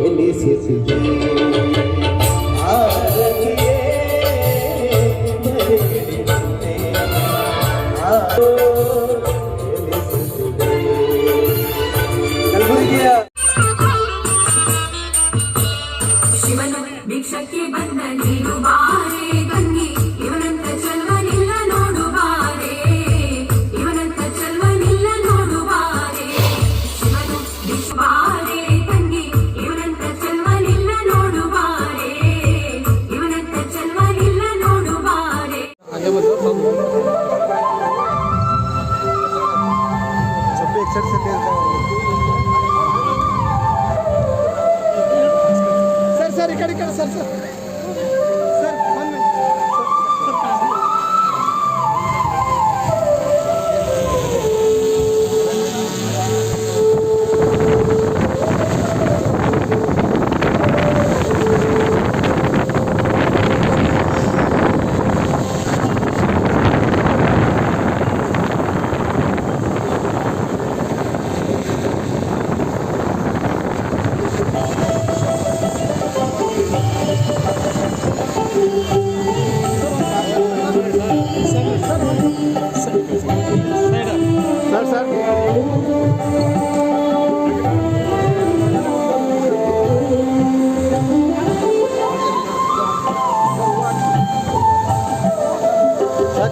ಎನಿಸಿದೆ ಆರತಿಯೇ ಬರಿಗಿಡಿದಂತೆ ಎನಿಸಿದೆ ಕಲಬುರಗಿಯ ಶಿವನು ಭಿಕ್ಷಕ್ಕೆ ಬಂದ ನೀನು ಬಾರೆ ಗಂಗಿ ಇವನಂತ ಚಲ್ವನಿಲ್ಲ ನೋಡುವಾರೆ ಇವನಂತ ಚಲ್ವನಿಲ್ಲ ನೋಡುವಾರೆ ಶಿವನು ಭಿಕ್ಷವಾರೆ ಗಂಗಿ ಇವನಂತ ಚಲ್ವನಿಲ್ಲ ನೋಡುವಾರೆ ಇವನಂತ ಚಲ್ವನಿಲ್ಲ ನೋಡುವಾರೆ सर इकड़ सर सर सर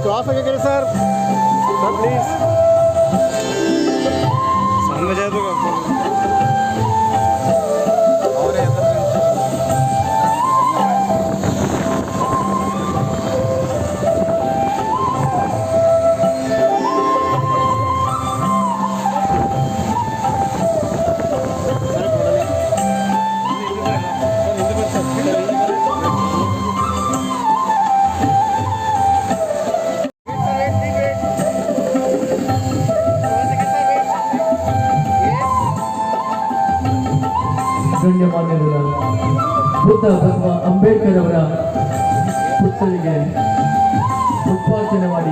क्रॉस आगे सर प्लीज सामने जाए तो ಗಣ್ಯಮಾನ್ಯರ ಬುದ್ಧ ಭಗವ ಅಂಬೇಡ್ಕರ್ ಅವರ ಪುತ್ಥಳಿಗೆ ಪುಷ್ಪಾರ್ಚನೆ ಮಾಡಿ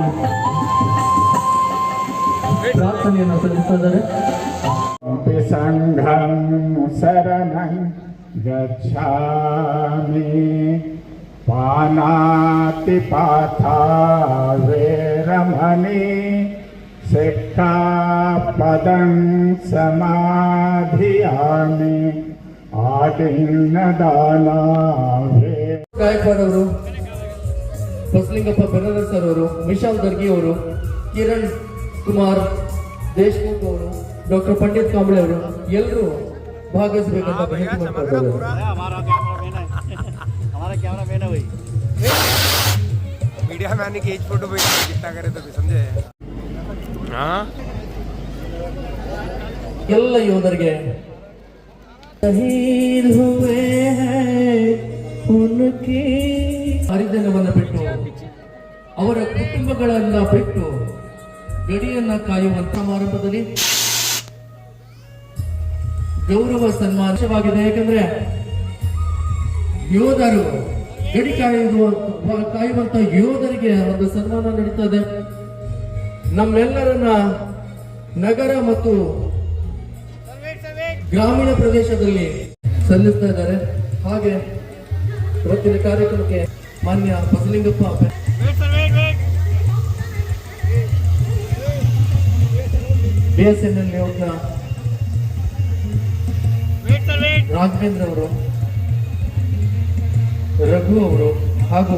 ಪ್ರಾರ್ಥನೆಯನ್ನು ಸಲ್ಲಿಸಿದ್ದಾರೆ. ಸಂಘಂ ಶರಣಂ ಗಚ್ಛಾಮಿ ಪಾನಾತಿ ಪಾಥಾ ವೇರಮಣಿ ಸಿಕ್ಖಾಪದಂ ಸಮಾಧಿಯಾಮಿ ಗಾಯಕ್ವಾಡ್ ಅವರು, ಬಸಲಿಂಗಪ್ಪ ಬೆರದರ್ ಸರ್ ಅವರು, ವಿಶಾಲ್ ದರ್ಗಿ ಅವರು, ಕಿರಣ್ ಕುಮಾರ್ ದೇಶಮುಖ್ ಅವರು, ಡಾಕ್ಟರ್ ಪಂಡಿತ್ ಕಾಂಬ್ಳೆ ಅವರು ಎಲ್ಲರೂ ಭಾಗವಹಿಸಬೇಕಂತ ವಿನಂತಿ ಮಾಡ್ತಾರೆ. मीडिया में आने की एज फोटो पे कितना करे तो समझे. ಎಲ್ಲ ಯೋಧರಿಗೆ ಶಹೀದ್ ಹುವೆ ಹೈ ಉನ್ಕಿ ಹರಿಜನವನ್ನ ಬಿಟ್ಟು ಅವರ ಕುಟುಂಬಗಳನ್ನ ಬಿಟ್ಟು ಗಡಿಯನ್ನ ಕಾಯುವಂತ ಸಮಾರಂಭದಲ್ಲಿ ಗೌರವ ಸನ್ಮಾನವಾಗಿದೆ. ಯಾಕಂದ್ರೆ ಯೋಧರು ಗಡಿ ಕಾಯುವಂತ ಯೋಧರಿಗೆ ಒಂದು ಸನ್ಮಾನ ನಡೀತದೆ. ನಮ್ಮೆಲ್ಲರನ್ನ ನಗರ ಮತ್ತು ಗ್ರಾಮೀಣ ಪ್ರದೇಶದಲ್ಲಿ ಸಲ್ಲಿಸ್ತಾ ಇದ್ದಾರೆ. ಹಾಗೆ ಇವತ್ತಿನ ಕಾರ್ಯಕ್ರಮಕ್ಕೆ ಮಾನ್ಯ ಬಸಲಿಂಗಪ್ಪ BSNL ಲೇಔಟ್ನ ರಾಘವೇಂದ್ರ ಅವರು, ರಘು ಅವರು ಹಾಗೂ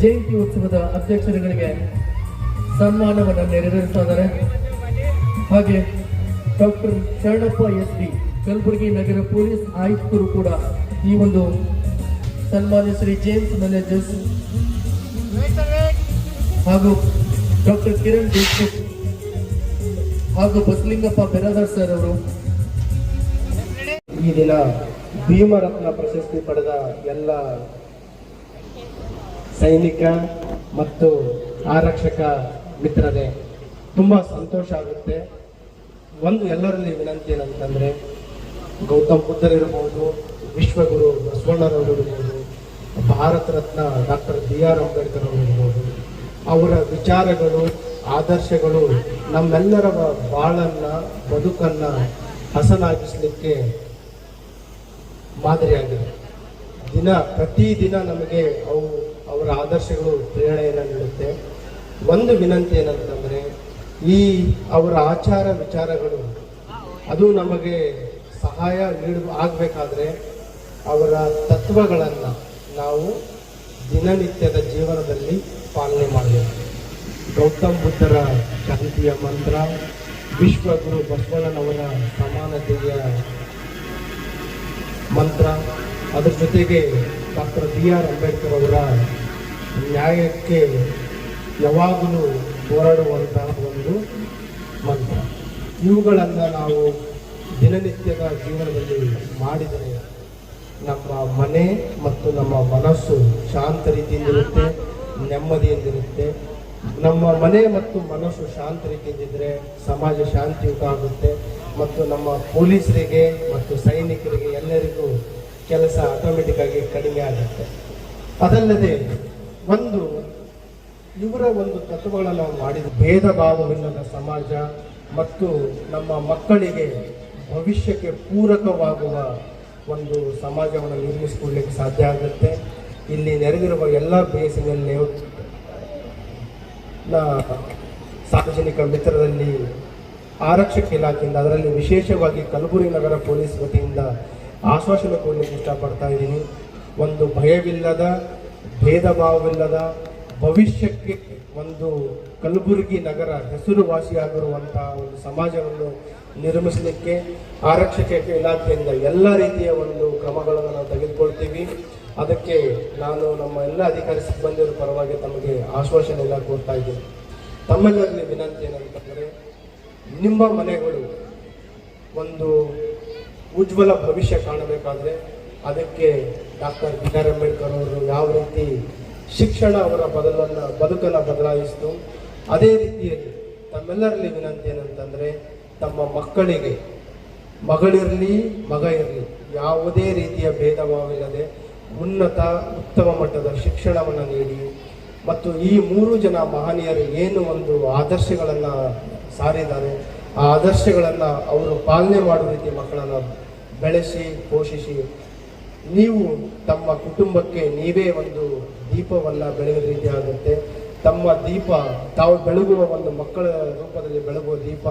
ಜಯಂತಿ ಉತ್ಸವದ ಅಧ್ಯಕ್ಷರುಗಳಿಗೆ ಸನ್ಮಾನವನ್ನು ನೆರವೇರಿಸ್ತಾ ಇದ್ದಾರೆ. ಹಾಗೆ ಡಾಕ್ಟರ್ ಶರಣಪ್ಪ SD ಕಲಬುರಗಿ ನಗರ ಪೊಲೀಸ್ ಆಯುಕ್ತರು ಕೂಡ ಈ ಒಂದು ಸನ್ಮಾನ್ಯ ಶ್ರೀ ಜೇಮ್ಸ್ ಮ್ಯಾನೇಜರ್ಸ್ ಹಾಗೂ ಡಾಕ್ಟರ್ ಕಿರಣ್ ದೇಶ್ಮುಖ್ ಹಾಗೂ ಬಸಲಿಂಗಪ್ಪ ಬೆರದರ್ ಸರ್ ಅವರು ಈ ದಿನ ಭೀಮರತ್ನ ಪ್ರಶಸ್ತಿ ಪಡೆದ ಎಲ್ಲ ಸೈನಿಕ ಮತ್ತು ಆರಕ್ಷಕ ಮಿತ್ರರೇ, ತುಂಬ ಸಂತೋಷ ಆಗುತ್ತೆ. ಒಂದು ಎಲ್ಲರಲ್ಲಿ ವಿನಂತಿ ಏನಂತಂದರೆ, ಗೌತಮ್ ಬುದ್ಧರಿರ್ಬೋದು, ವಿಶ್ವಗುರು ಬಸವಣ್ಣರವರಿರ್ಬೋದು, ಭಾರತ ರತ್ನ ಡಾಕ್ಟರ್ BR ಅಂಬೇಡ್ಕರ್ ಅವರಿರ್ಬೋದು, ಅವರ ವಿಚಾರಗಳು ಆದರ್ಶಗಳು ನಮ್ಮೆಲ್ಲರ ಬಾಳನ್ನು ಬದುಕನ್ನು ಹಸನಾಗಿಸಲಿಕ್ಕೆ ಮಾದರಿಯಾಗಿದೆ. ಪ್ರತಿದಿನ ನಮಗೆ ಅವರ ಆದರ್ಶಗಳು ಪ್ರೇರಣೆಯನ್ನು ನೀಡುತ್ತೆ. ಒಂದು ವಿನಂತಿ ಏನಂತಂದರೆ, ಈ ಅವರ ಆಚಾರ ವಿಚಾರಗಳು ಅದು ನಮಗೆ ಸಹಾಯ ಆಗಬೇಕಾದ್ರೆ ಅವರ ತತ್ವಗಳನ್ನು ನಾವು ದಿನನಿತ್ಯದ ಜೀವನದಲ್ಲಿ ಪಾಲನೆ ಮಾಡಬೇಕು. ಗೌತಮ್ ಬುದ್ಧರ ಶಾಂತಿಯ ಮಂತ್ರ, ವಿಶ್ವಗುರು ಬಸವಣ್ಣನವರ ಸಮಾನತೆಯ ಮಂತ್ರ, ಅದರ ಜೊತೆಗೆ ಡಾಕ್ಟರ್ BR ಅಂಬೇಡ್ಕರ್ ಅವರ ನ್ಯಾಯಕ್ಕೆ ಯಾವಾಗಲೂ ಹೋರಾಡುವಂತಹ ಒಂದು ಮಂತ್ರ, ಇವುಗಳನ್ನು ನಾವು ದಿನನಿತ್ಯದ ಜೀವನದಲ್ಲಿ ಮಾಡಿದರೆ ನಮ್ಮ ಮನೆ ಮತ್ತು ನಮ್ಮ ಮನಸ್ಸು ಶಾಂತ ರೀತಿಯಿಂದಿರುತ್ತೆ, ನೆಮ್ಮದಿಯಿಂದಿರುತ್ತೆ. ನಮ್ಮ ಮನೆ ಮತ್ತು ಮನಸ್ಸು ಶಾಂತ ರೀತಿಯಿಂದಿದ್ದರೆ ಸಮಾಜ ಶಾಂತಿಯುತ ಆಗುತ್ತೆ ಮತ್ತು ನಮ್ಮ ಪೊಲೀಸರಿಗೆ ಮತ್ತು ಸೈನಿಕರಿಗೆ ಎಲ್ಲರಿಗೂ ಕೆಲಸ ಆಟೋಮೆಟಿಕ್ ಆಗಿ ಕಡಿಮೆ ಆಗುತ್ತೆ. ಅದಲ್ಲದೆ ಇವರ ಒಂದು ತತ್ವಗಳನ್ನು ನಾವು ಮಾಡಿದ ಭೇದ ಭಾವವಿಲ್ಲದ ಸಮಾಜ ಮತ್ತು ನಮ್ಮ ಮಕ್ಕಳಿಗೆ ಭವಿಷ್ಯಕ್ಕೆ ಪೂರಕವಾಗುವ ಒಂದು ಸಮಾಜವನ್ನು ನಿರ್ಮಿಸಿಕೊಳ್ಳಲಿಕ್ಕೆ ಸಾಧ್ಯ ಆಗುತ್ತೆ. ಇಲ್ಲಿ ನೆರೆದಿರುವ ಎಲ್ಲ BSNL ಸಾರ್ವಜನಿಕ ಮಿತ್ರರಲ್ಲಿ ಆರಕ್ಷಕ ಇಲಾಖೆಯಿಂದ, ಅದರಲ್ಲಿ ವಿಶೇಷವಾಗಿ ಕಲಬುರಗಿ ನಗರ ಪೊಲೀಸ್ ವತಿಯಿಂದ ಆಶ್ವಾಸನೆ ಕೊಡಲಿಕ್ಕೆ ಇಷ್ಟಪಡ್ತಾ ಇದ್ದೀನಿ. ಒಂದು ಭಯವಿಲ್ಲದ, ಭೇದ ಭಾವವಿಲ್ಲದ ಭವಿಷ್ಯಕ್ಕೆ ಒಂದು ಕಲಬುರಗಿ ನಗರ ಹೆಸರುವಾಸಿಯಾಗಿರುವಂತಹ ಒಂದು ಸಮಾಜವನ್ನು ನಿರ್ಮಿಸಲಿಕ್ಕೆ ಆರಕ್ಷಕ ಇಲಾಖೆಯಿಂದ ಎಲ್ಲ ರೀತಿಯ ಒಂದು ಕ್ರಮಗಳನ್ನು ನಾವು ತೆಗೆದುಕೊಳ್ತೀವಿ. ಅದಕ್ಕೆ ನಾನು ನಮ್ಮ ಎಲ್ಲ ಅಧಿಕಾರಿ ಸಿಬ್ಬಂದಿಯವರ ಪರವಾಗಿ ತಮಗೆ ಆಶ್ವಾಸನೆಯನ್ನು ಕೊಡ್ತಾ ಇದ್ದೀನಿ. ತಮ್ಮೆಲ್ಲರಲ್ಲಿ ವಿನಂತಿ ಏನಂತಂದರೆ, ನಿಮ್ಮ ಮನೆಗಳು ಒಂದು ಉಜ್ವಲ ಭವಿಷ್ಯ ಕಾಣಬೇಕಾದ್ರೆ ಅದಕ್ಕೆ ಡಾಕ್ಟರ್ BR ಅಂಬೇಡ್ಕರ್ ಅವರು ಯಾವ ರೀತಿ ಶಿಕ್ಷಣ ಅವರ ಬದುಕನ್ನು ಬದಲಾಯಿಸಿತು, ಅದೇ ರೀತಿಯಲ್ಲಿ ತಮ್ಮೆಲ್ಲರಲ್ಲಿ ವಿನಂತಿ ಏನಂತಂದರೆ, ತಮ್ಮ ಮಕ್ಕಳಿಗೆ ಮಗಳಿರಲಿ ಮಗ ಇರಲಿ ಯಾವುದೇ ರೀತಿಯ ಭೇದ ಭಾವವಿಲ್ಲದೆ ಉತ್ತಮ ಮಟ್ಟದ ಶಿಕ್ಷಣವನ್ನು ನೀಡಿ ಮತ್ತು ಈ 3 ಜನ ಮಹನೀಯರು ಏನು ಒಂದು ಆದರ್ಶಗಳನ್ನು ಸಾರಿದ್ದಾರೆ, ಆ ಆದರ್ಶಗಳನ್ನು ಅವರು ಪಾಲನೆ ಮಾಡುವ ರೀತಿ ಮಕ್ಕಳನ್ನು ಬೆಳೆಸಿ ಪೋಷಿಸಿ, ನೀವು ತಮ್ಮ ಕುಟುಂಬಕ್ಕೆ ನೀವೇ ಒಂದು ದೀಪವನ್ನು ಬೆಳಗಿದ ರೀತಿ ಆಗುತ್ತೆ. ತಮ್ಮ ದೀಪ ತಾವು ಬೆಳಗುವ ಒಂದು ಮಕ್ಕಳ ರೂಪದಲ್ಲಿ ಬೆಳಗುವ ದೀಪ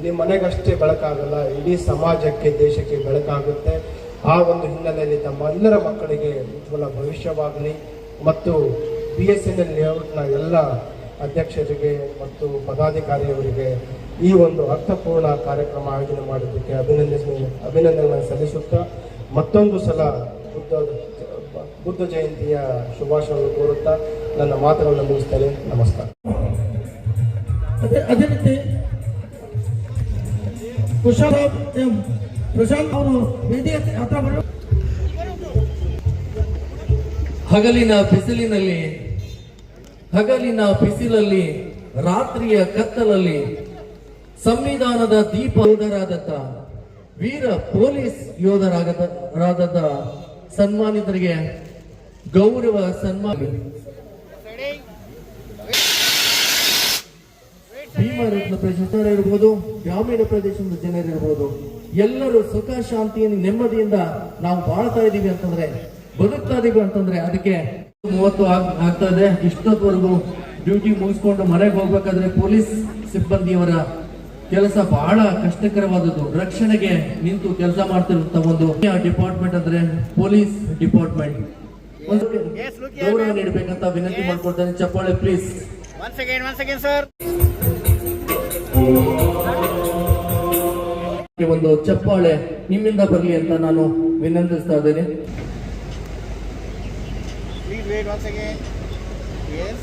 ನಿಮ್ಮ ಮನೆಗಷ್ಟೇ ಬೆಳಕಾಗಲ್ಲ, ಇಡೀ ಸಮಾಜಕ್ಕೆ ದೇಶಕ್ಕೆ ಬೆಳಕಾಗುತ್ತೆ. ಆ ಒಂದು ಹಿನ್ನೆಲೆಯಲ್ಲಿ ತಮ್ಮ ಎಲ್ಲರ ಮಕ್ಕಳಿಗೆ ಉಜ್ವಲ ಭವಿಷ್ಯವಾಗಲಿ ಮತ್ತು BSNL ಲೇಔಟ್ನ ಎಲ್ಲ ಅಧ್ಯಕ್ಷರಿಗೆ ಮತ್ತು ಪದಾಧಿಕಾರಿಯವರಿಗೆ ಈ ಒಂದು ಅರ್ಥಪೂರ್ಣ ಕಾರ್ಯಕ್ರಮ ಆಯೋಜನೆ ಮಾಡೋದಕ್ಕೆ ಅಭಿನಂದನೆಗಳನ್ನು ಸಲ್ಲಿಸುತ್ತಾ ಮತ್ತೊಂದು ಸಲ ಬುದ್ಧ ಜಯಂತಿಯ ಶುಭಾಶಯವನ್ನು ಕೋರುತ್ತಾ ನನ್ನ ಮಾತುಗಳನ್ನು ಮುಗಿಸ್ತೇನೆ. ನಮಸ್ಕಾರ. ಅದೇ ರೀತಿ ಪ್ರಶಾಂತ್ ಅವರು ಹಗಲಿನ ಬಿಸಿಲಲ್ಲಿ ರಾತ್ರಿಯ ಕತ್ತಲಲ್ಲಿ ಸಂವಿಧಾನದ ದೀಪ ಯೋಧರಾದಂತ ವೀರ ಪೊಲೀಸ್ ಯೋಧರಾದ ಸನ್ಮಾನಿತರಿಗೆ ಗೌರವ ಸನ್ಮಾನ. ಭೀಮರತ್ನ ಪ್ರದೇಶದವರ ಇರ್ಬೋದು, ಗ್ರಾಮೀಣ ಪ್ರದೇಶದ ಜನರಿರ್ಬೋದು, ಎಲ್ಲರೂ ಸುಖ ಶಾಂತಿಯನ್ನು ನೆಮ್ಮದಿಯಿಂದ ನಾವು ಬಾಳ್ತಾ ಇದೀವಿ ಅಂತಂದ್ರೆ, ಬದುಕ್ತಾ ಇದೀವಿ ಅಂತಂದ್ರೆ ಅದಕ್ಕೆ 30 ಆಗ್ತಾ ಇದೆ. ಇಷ್ಟೊತ್ತವರೆಗೂ ಡ್ಯೂಟಿ ಮುಗಿಸ್ಕೊಂಡು ಮನೆಗೆ ಹೋಗ್ಬೇಕಾದ್ರೆ ಪೊಲೀಸ್ ಸಿಬ್ಬಂದಿಯವರ ಕೆಲಸ ಬಹಳ ಕಷ್ಟಕರವಾದದ್ದು. ರಕ್ಷಣೆಗೆ ನಿಂತು ಕೆಲಸ ಮಾಡ್ತಿರುವಂತ ಒಂದು ಡಿಪಾರ್ಟ್ಮೆಂಟ್ ಅಂದ್ರೆ ಪೊಲೀಸ್ ಡಿಪಾರ್ಟ್ಮೆಂಟ್. ಒಂದು ಗೌರವ ನೀಡಬೇಕಂತ ವಿನಂತಿ ಮಾಡ್ಕೊಳ್ತೇನೆ. ಚಪ್ಪಾಳೆ ಪ್ಲೀಸ್. Once again, sir. ಒಂದು ಚಪ್ಪಾಳೆ ನಿಮ್ಮಿಂದ ಬರಲಿ ಅಂತ ನಾನು ವಿನಂತಿಸ್ತಾ ಇದ್ದೇನೆ. Please wait once again. Yes.